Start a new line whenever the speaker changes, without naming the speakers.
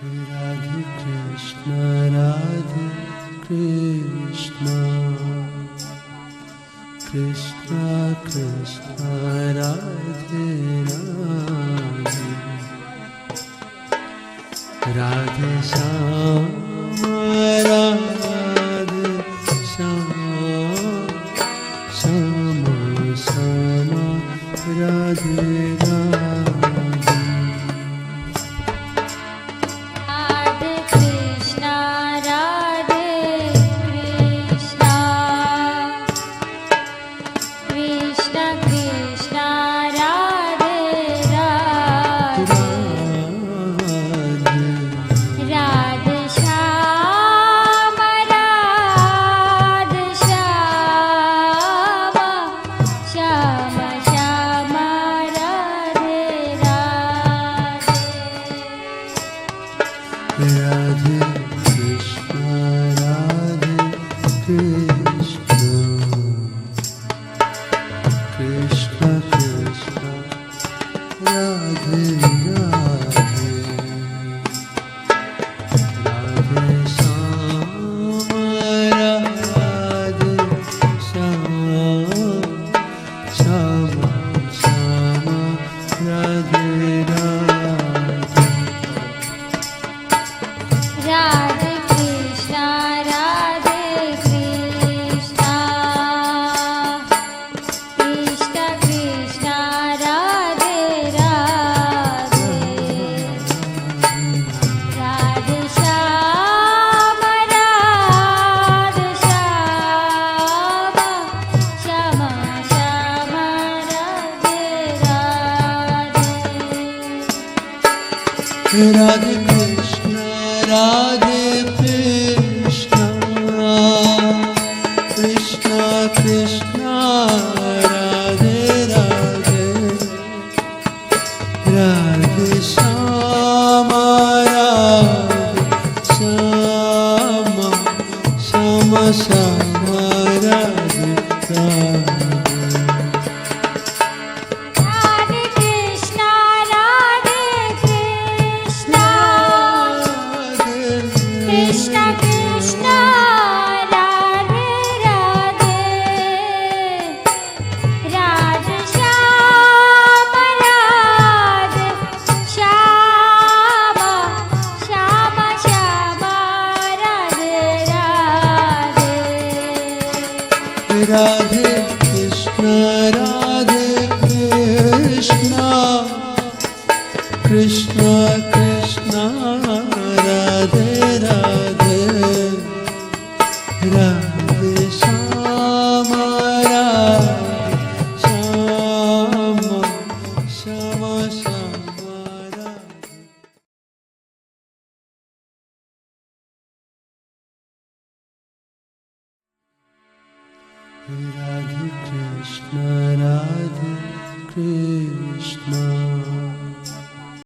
Radhe Krishna, Radhe Krishna, Krishna Krishna, Radhe Radhe, Radhe Shama, Radhe Shama, Shama Shama, Radhe Radhe. Radhe Krishna, Radhe Krishna, Krishna Krishna, Radhe Radhe, Radhe Shama, Radhe Shama, Shama Shama, Radhe Radhe.
Radhe Krishna, Radhe Krishna, Krishna Krishna, Radhe Radhe, Radhe Shama, Radhe Shama, Shama Shama, Radhe Radhe.
Radhe Krishna, Radhe Krishna, Krishna Krishna, Radhe Radhe, Radhe Shama, Radhe Shama, Shama Shama, Radhe Radhe.
Radhe Krishna, Radhe Krishna, Krishna Krishna, Radhe Radhe, Radhe Shama, Radhe Shama, Shama Shama, Radhe Radhe.
Radhe Krishna, Radhe Krishna, Krishna Krishna, Radhe Radhe, Radhe Shama, Radhe Shama, Shama Shama, Radhe. Radhe Krishna, Radhe Krishna,